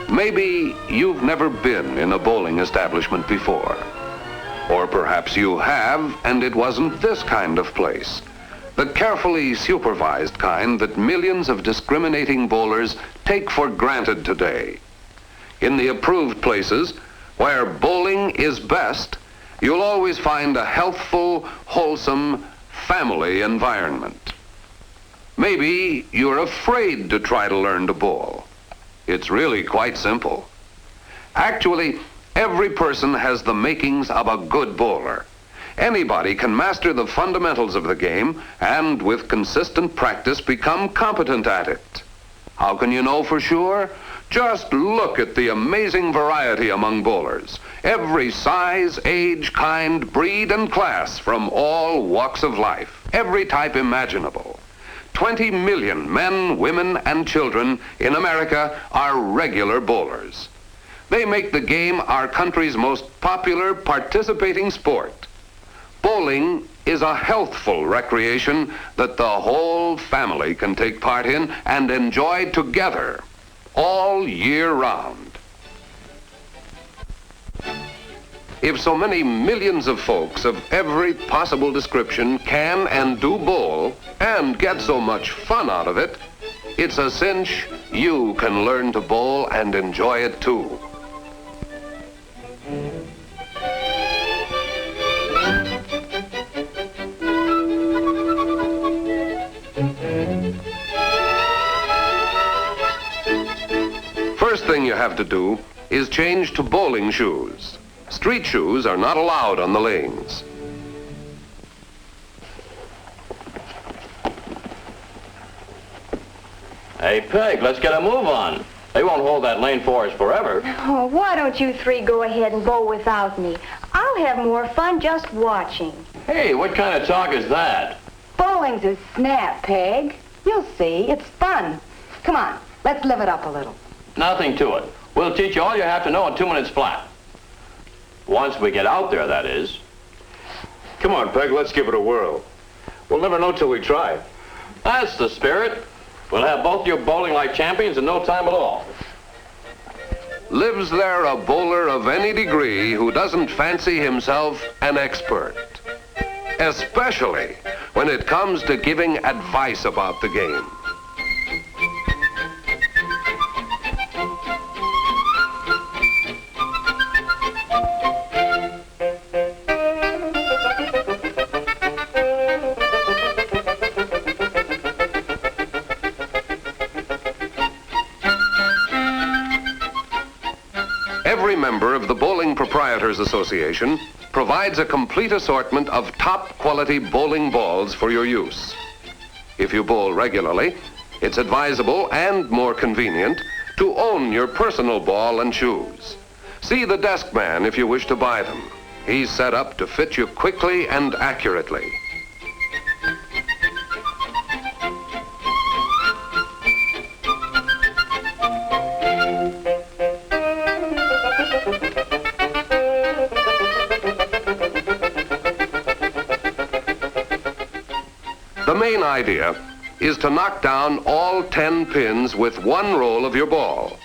Maybe you've never been in a bowling establishment before. Or perhaps you have, and it wasn't this kind of place. The carefully supervised kind that millions of discriminating bowlers take for granted today. In the approved places, where bowling is best, you'll always find a healthful, wholesome, family environment. Maybe you're afraid to try to learn to bowl. It's really quite simple. Actually, every person has the makings of a good bowler. Anybody can master the fundamentals of the game and, with consistent practice, become competent at it. How can you know for sure? Just look at the amazing variety among bowlers. Every size, age, kind, breed, and class from all walks of life. Every type imaginable. 20 million men, women, and children in America are regular bowlers. They make the game our country's most popular participating sport. Bowling is a healthful recreation that the whole family can take part in and enjoy together all year round. If so many millions of folks of every possible description can and do bowl and get so much fun out of it, it's a cinch you can learn to bowl and enjoy it too. First thing you have to do is change to bowling shoes. Street shoes are not allowed on the lanes. Hey, Peg, let's get a move on. They won't hold that lane for us forever. Oh, why don't you three go ahead and bowl without me? I'll have more fun just watching. Hey, what kind of talk is that? Bowling's a snap, Peg. You'll see. It's fun. Come on, let's live it up a little. Nothing to it. We'll teach you all you have to know in 2 minutes flat. Once we get out there, that is. Come on, Peg, let's give it a whirl. We'll never know till we try. That's the spirit. We'll have both you bowling like champions in no time at all. Lives there a bowler of any degree who doesn't fancy himself an expert? Especially when it comes to giving advice about the game. Every member of the Bowling Proprietors Association provides a complete assortment of top-quality bowling balls for your use. If you bowl regularly, it's advisable and more convenient to own your personal ball and shoes. See the desk man if you wish to buy them. He's set up to fit you quickly and accurately. The main idea is to knock down all 10 pins with one roll of your ball.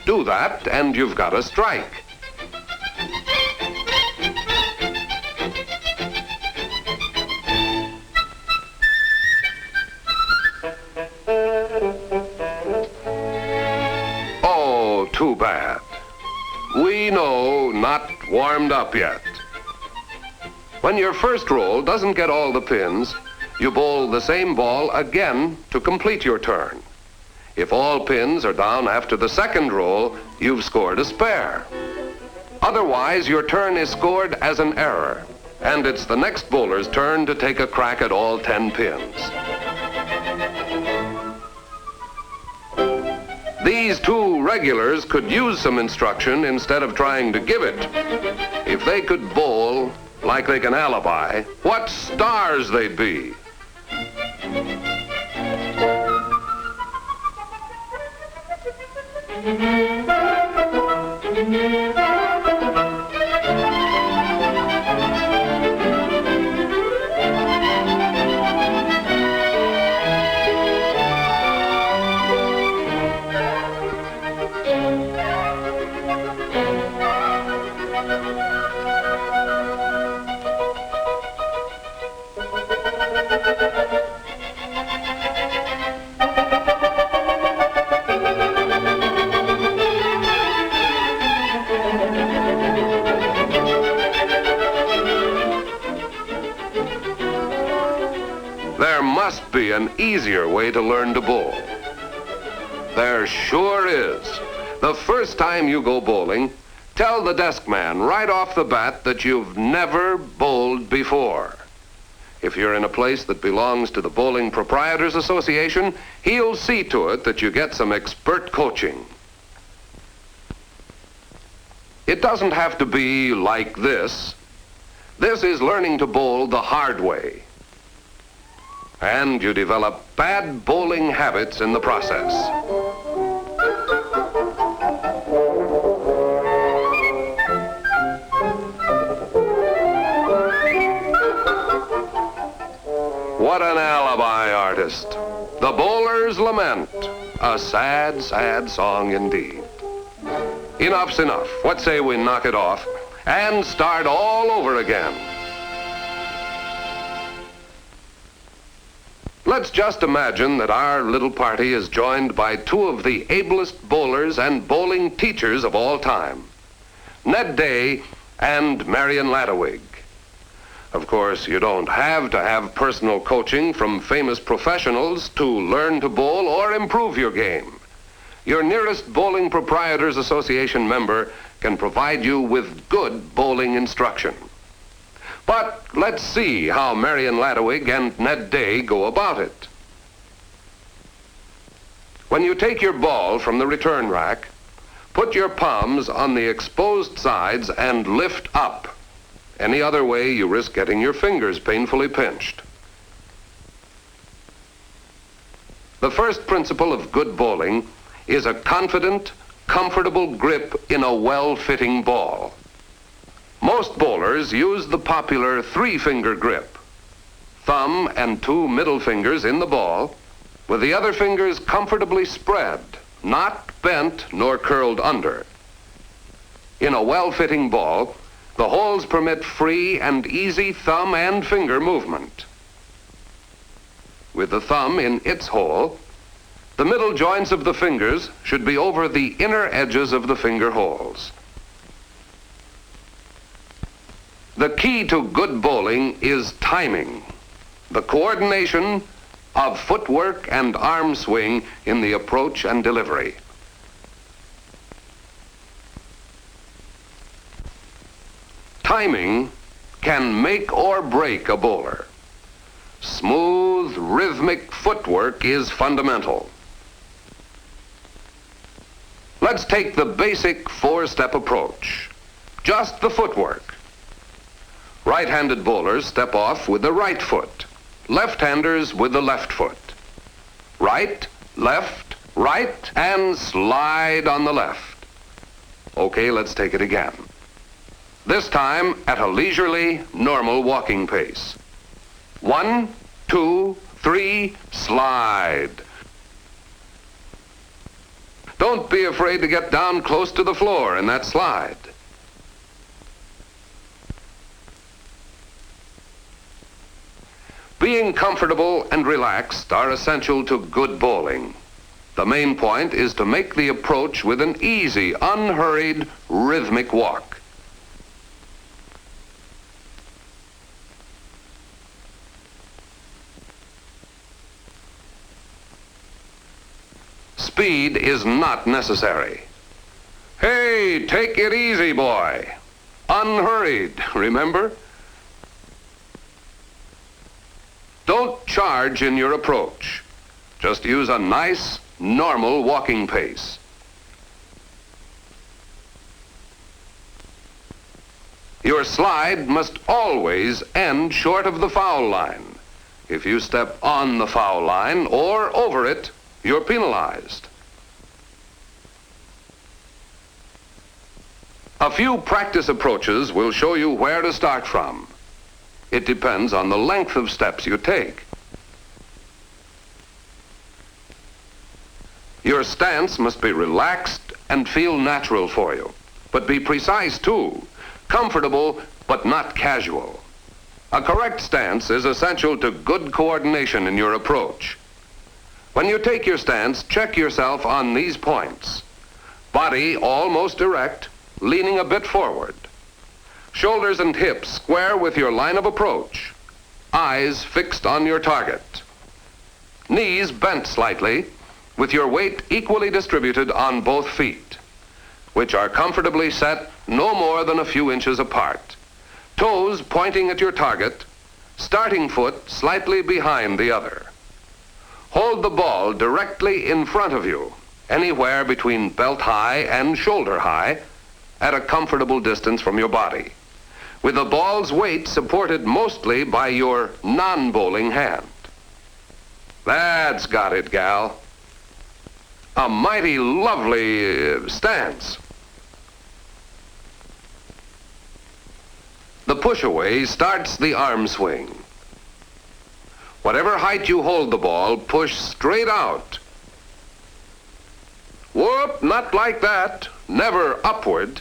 Do that, and you've got a strike. Oh, too bad. We know, not warmed up yet. When your first roll doesn't get all the pins, you bowl the same ball again to complete your turn. If all pins are down after the second roll, you've scored a spare. Otherwise, your turn is scored as an error, and it's the next bowler's turn to take a crack at all 10 pins. These two regulars could use some instruction instead of trying to give it. If they could bowl like they can alibi, what stars they'd be. There must be an easier way to learn to bowl. There sure is. The first time you go bowling, tell the desk man right off the bat that you've never bowled before. If you're in a place that belongs to the Bowling Proprietors Association, he'll see to it that you get some expert coaching. It doesn't have to be like this. This is learning to bowl the hard way. And you develop bad bowling habits in the process. What an alibi artist. The Bowler's Lament. A sad, sad song indeed. Enough's enough. What say we knock it off and start all over again? Let's just imagine that our little party is joined by two of the ablest bowlers and bowling teachers of all time, Ned Day and Marion Ladewig. Of course, you don't have to have personal coaching from famous professionals to learn to bowl or improve your game. Your nearest Bowling Proprietors Association member can provide you with good bowling instruction. But let's see how Marion Ladewig and Ned Day go about it. When you take your ball from the return rack, put your palms on the exposed sides and lift up. Any other way, you risk getting your fingers painfully pinched. The first principle of good bowling is a confident, comfortable grip in a well-fitting ball. Most bowlers use the popular three-finger grip. Thumb and two middle fingers in the ball, with the other fingers comfortably spread, not bent nor curled under. In a well-fitting ball, the holes permit free and easy thumb and finger movement. With the thumb in its hole, the middle joints of the fingers should be over the inner edges of the finger holes. The key to good bowling is timing, the coordination of footwork and arm swing in the approach and delivery. Timing can make or break a bowler. Smooth, rhythmic footwork is fundamental. Let's take the basic four-step approach. Just the footwork. Right-handed bowlers step off with the right foot. Left-handers with the left foot. Right, left, right, and slide on the left. Okay, let's take it again. This time at a leisurely, normal walking pace. 1, 2, 3, slide. Don't be afraid to get down close to the floor in that slide. Being comfortable and relaxed are essential to good bowling. The main point is to make the approach with an easy, unhurried, rhythmic walk. Speed is not necessary. Hey, take it easy, boy. Unhurried, remember? Don't charge in your approach. Just use a nice, normal walking pace. Your slide must always end short of the foul line. If you step on the foul line or over it, you're penalized. A few practice approaches will show you where to start from. It depends on the length of steps you take. Your stance must be relaxed and feel natural for you, but be precise too, comfortable but not casual. A correct stance is essential to good coordination in your approach. When you take your stance, check yourself on these points. Body almost erect, leaning a bit forward. Shoulders and hips square with your line of approach. Eyes fixed on your target. Knees bent slightly, with your weight equally distributed on both feet, which are comfortably set no more than a few inches apart. Toes pointing at your target, starting foot slightly behind the other. Hold the ball directly in front of you, anywhere between belt high and shoulder high, at a comfortable distance from your body, with the ball's weight supported mostly by your non-bowling hand. That's got it, gal. A mighty lovely stance. The push-away starts the arm swing. Whatever height you hold the ball, push straight out. Whoop, not like that. Never upward.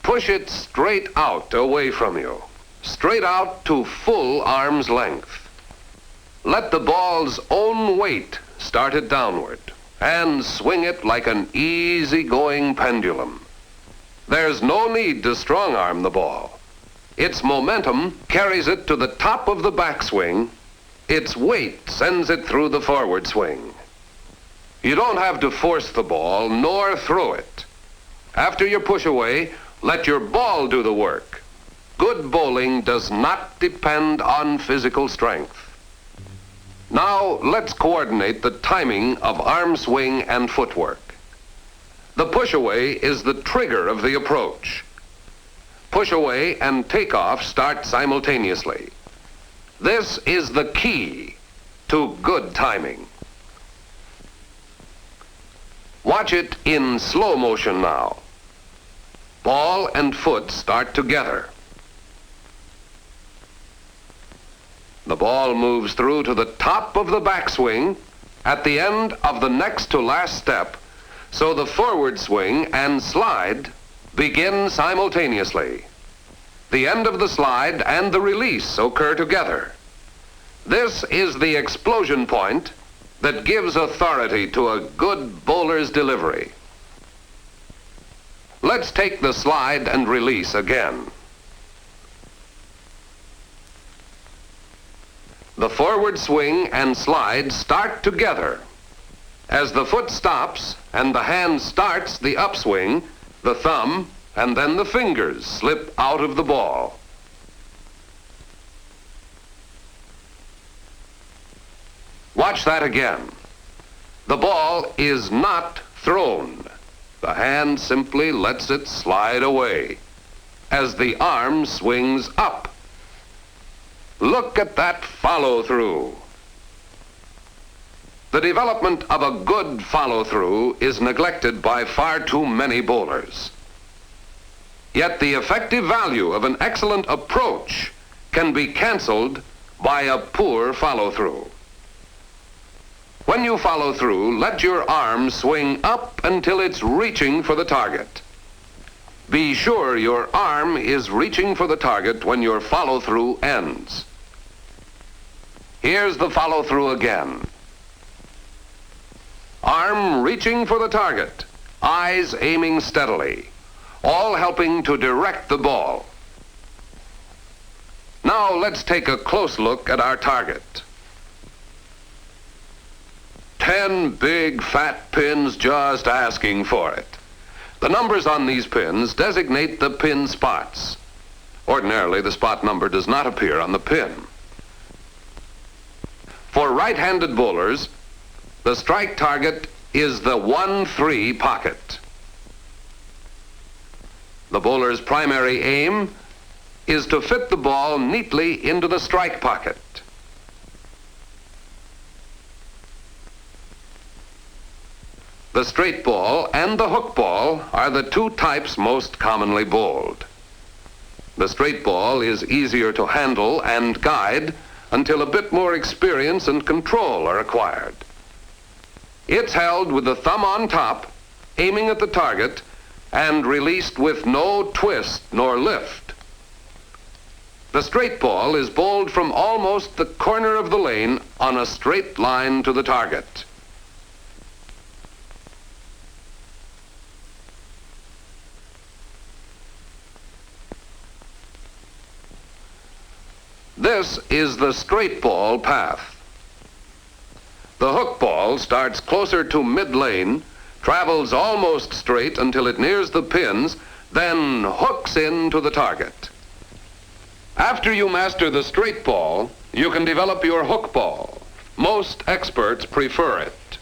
Push it straight out away from you. Straight out to full arm's length. Let the ball's own weight start it downward and swing it like an easy-going pendulum. There's no need to strong-arm the ball. Its momentum carries it to the top of the backswing. Its weight sends it through the forward swing. You don't have to force the ball nor throw it. After your push away, let your ball do the work. Good bowling does not depend on physical strength. Now, let's coordinate the timing of arm swing and footwork. The push-away is the trigger of the approach. Push-away and takeoff start simultaneously. This is the key to good timing. Watch it in slow motion now. Ball and foot start together. The ball moves through to the top of the backswing at the end of the next to last step, so the forward swing and slide begin simultaneously. The end of the slide and the release occur together. This is the explosion point that gives authority to a good bowler's delivery. Let's take the slide and release again. The forward swing and slide start together. As the foot stops and the hand starts the upswing, the thumb and then the fingers slip out of the ball. Watch that again. The ball is not thrown. The hand simply lets it slide away as the arm swings up. Look at that follow-through. The development of a good follow-through is neglected by far too many bowlers. Yet the effective value of an excellent approach can be canceled by a poor follow-through. When you follow through, let your arm swing up until it's reaching for the target. Be sure your arm is reaching for the target when your follow-through ends. Here's the follow-through again. Arm reaching for the target, eyes aiming steadily, all helping to direct the ball. Now let's take a close look at our target. 10 big fat pins just asking for it. The numbers on these pins designate the pin spots. Ordinarily, the spot number does not appear on the pin. For right-handed bowlers, the strike target is the 1-3 pocket. The bowler's primary aim is to fit the ball neatly into the strike pocket. The straight ball and the hook ball are the two types most commonly bowled. The straight ball is easier to handle and guide until a bit more experience and control are acquired. It's held with the thumb on top, aiming at the target, and released with no twist nor lift. The straight ball is bowled from almost the corner of the lane on a straight line to the target. This is the straight ball path. The hook ball starts closer to mid-lane, travels almost straight until it nears the pins, then hooks into the target. After you master the straight ball, you can develop your hook ball. Most experts prefer it.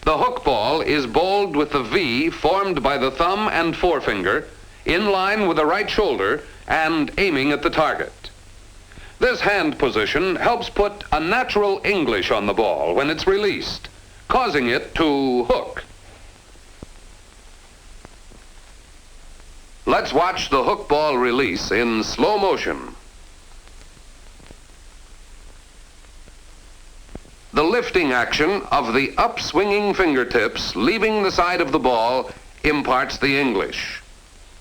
The hook ball is bowled with the V formed by the thumb and forefinger, in line with the right shoulder and aiming at the target. This hand position helps put a natural English on the ball when it's released, causing it to hook. Let's watch the hook ball release in slow motion. The lifting action of the upswinging fingertips leaving the side of the ball imparts the English,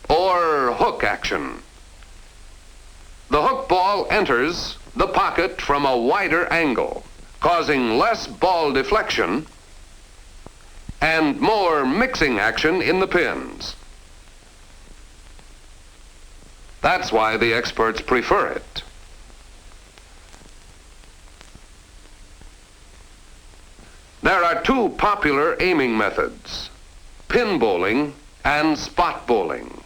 or hook action. The hook ball enters the pocket from a wider angle, causing less ball deflection and more mixing action in the pins. That's why the experts prefer it. There are two popular aiming methods, pin bowling and spot bowling.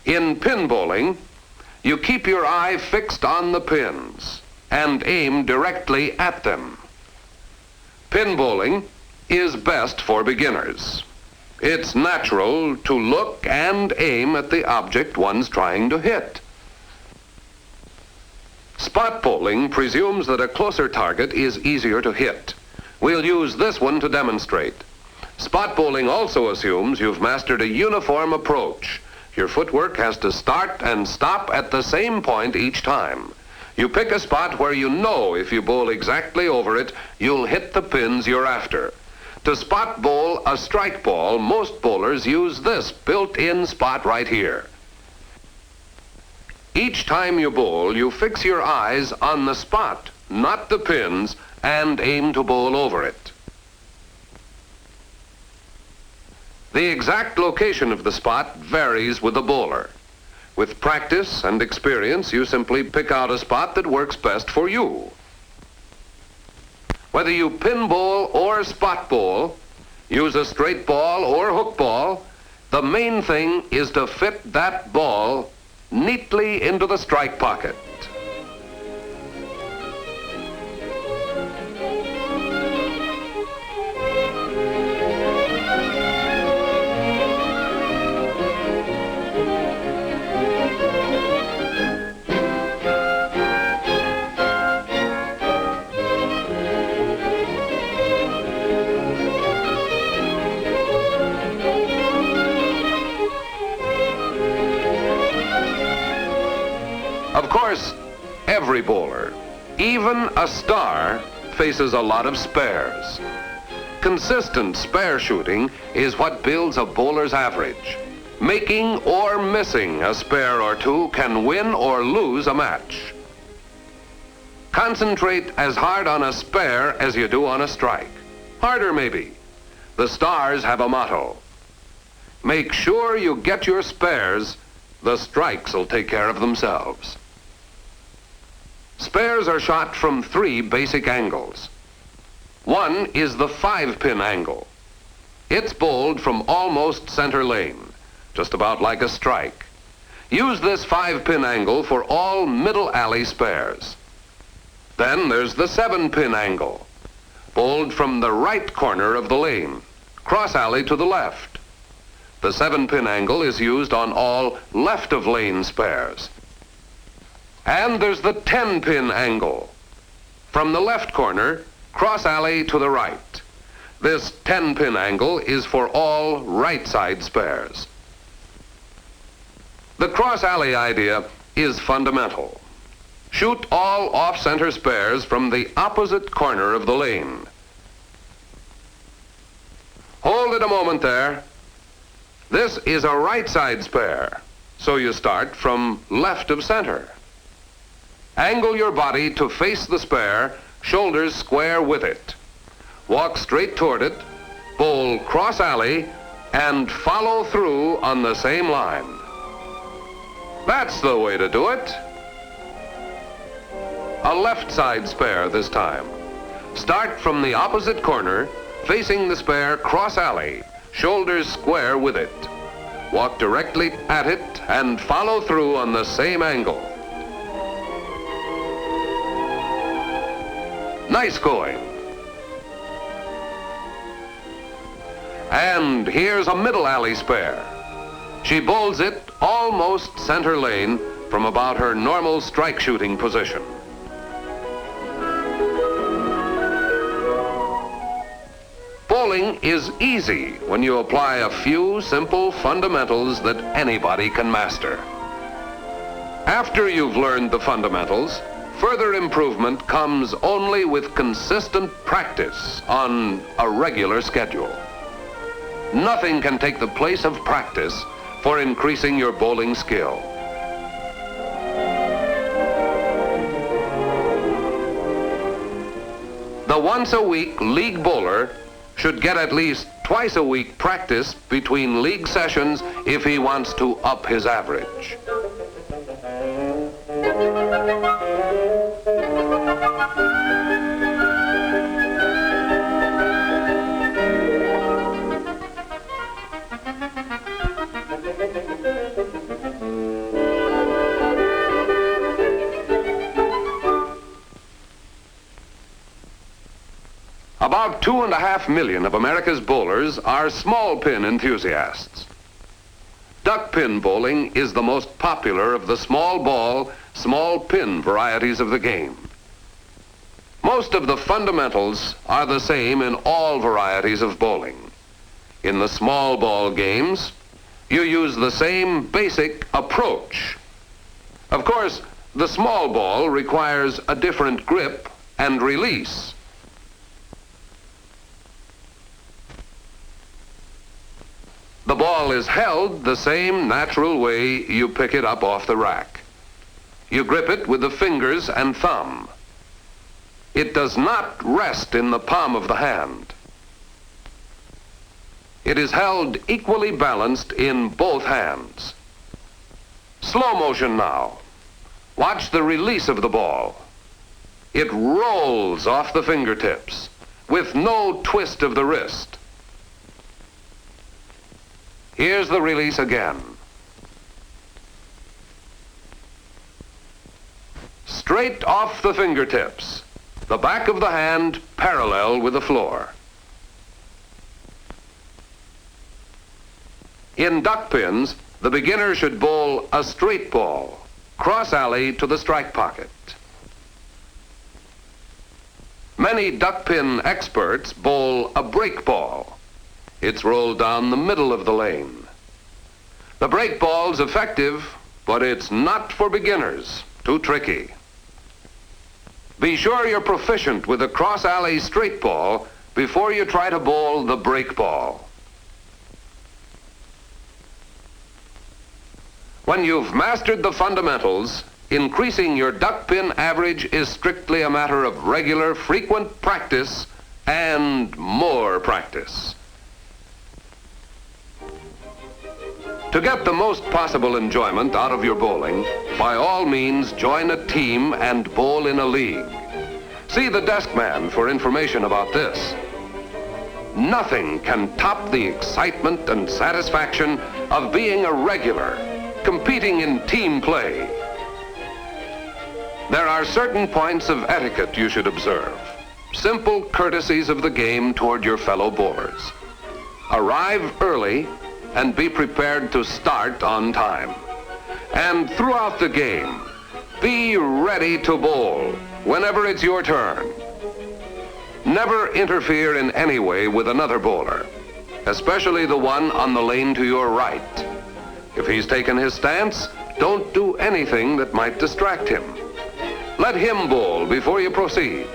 In pin bowling, you keep your eye fixed on the pins and aim directly at them. Pin bowling is best for beginners. It's natural to look and aim at the object one's trying to hit. Spot bowling presumes that a closer target is easier to hit. We'll use this one to demonstrate. Spot bowling also assumes you've mastered a uniform approach. Your footwork has to start and stop at the same point each time. You pick a spot where you know if you bowl exactly over it, you'll hit the pins you're after. To spot bowl a strike ball, most bowlers use this built-in spot right here. Each time you bowl, you fix your eyes on the spot, not the pins, and aim to bowl over it. The exact location of the spot varies with the bowler. With practice and experience, you simply pick out a spot that works best for you. Whether you pin bowl or spot bowl, use a straight ball or hook ball, the main thing is to fit that ball neatly into the strike pocket. Of course, every bowler, even a star, faces a lot of spares. Consistent spare shooting is what builds a bowler's average. Making or missing a spare or two can win or lose a match. Concentrate as hard on a spare as you do on a strike. Harder, maybe. The Stars have a motto. Make sure you get your spares. The strikes will take care of themselves. Spares are shot from 3 basic angles. One is the 5-pin angle. It's bowled from almost center lane, just about like a strike. Use this 5-pin angle for all middle alley spares. Then there's the 7-pin angle, bowled from the right corner of the lane, cross alley to the left. The 7-pin angle is used on all left of lane spares. And there's the 10-pin angle, from the left corner, cross alley to the right. This 10-pin angle is for all right side spares. The cross alley idea is fundamental. Shoot all off-center spares from the opposite corner of the lane. Hold it a moment there. This is a right side spare, so you start from left of center. Angle your body to face the spare, shoulders square with it. Walk straight toward it, bowl cross alley, and follow through on the same line. That's the way to do it. A left side spare this time. Start from the opposite corner, facing the spare cross alley, shoulders square with it. Walk directly at it and follow through on the same angle. Nice going. And here's a middle alley spare. She bowls it almost center lane from about her normal strike shooting position. Bowling is easy when you apply a few simple fundamentals that anybody can master. After you've learned the fundamentals, further improvement comes only with consistent practice on a regular schedule. Nothing can take the place of practice for increasing your bowling skill. The once-a-week league bowler should get at least twice a week practice between league sessions if he wants to up his average. About 2.5 million of America's bowlers are small pin enthusiasts. Duckpin bowling is the most popular of the small ball, small pin varieties of the game. Most of the fundamentals are the same in all varieties of bowling. In the small ball games, you use the same basic approach. Of course, the small ball requires a different grip and release. The ball is held the same natural way you pick it up off the rack. You grip it with the fingers and thumb. It does not rest in the palm of the hand. It is held equally balanced in both hands. Slow motion now. Watch the release of the ball. It rolls off the fingertips with no twist of the wrist. Here's the release again. Straight off the fingertips, the back of the hand parallel with the floor. In duck pins, the beginner should bowl a straight ball, cross alley to the strike pocket. Many duck pin experts bowl a break ball. It's rolled down the middle of the lane. The break ball's effective, but it's not for beginners. Too tricky. Be sure you're proficient with the cross-alley straight ball before you try to bowl the break ball. When you've mastered the fundamentals, increasing your duckpin average is strictly a matter of regular, frequent practice and more practice. To get the most possible enjoyment out of your bowling, by all means join a team and bowl in a league. See the desk man for information about this. Nothing can top the excitement and satisfaction of being a regular, competing in team play. There are certain points of etiquette you should observe. Simple courtesies of the game toward your fellow bowlers. Arrive early and be prepared to start on time. And throughout the game, be ready to bowl whenever it's your turn. Never interfere in any way with another bowler, especially the one on the lane to your right. If he's taken his stance, don't do anything that might distract him. Let him bowl before you proceed.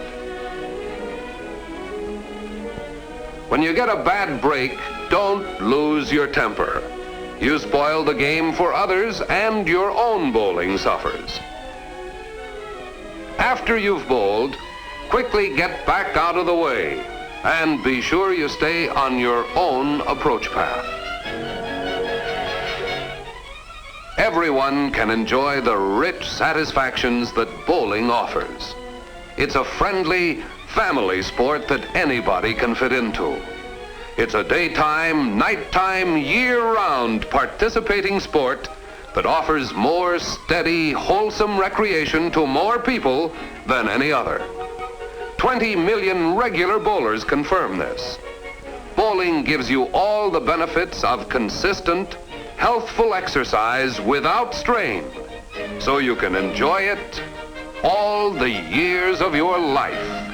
When you get a bad break, don't lose your temper. You spoil the game for others and your own bowling suffers. After you've bowled, quickly get back out of the way and be sure you stay on your own approach path. Everyone can enjoy the rich satisfactions that bowling offers. It's a friendly, family sport that anybody can fit into. It's a daytime, nighttime, year-round participating sport that offers more steady, wholesome recreation to more people than any other. 20 million regular bowlers confirm this. Bowling gives you all the benefits of consistent, healthful exercise without strain, so you can enjoy it all the years of your life.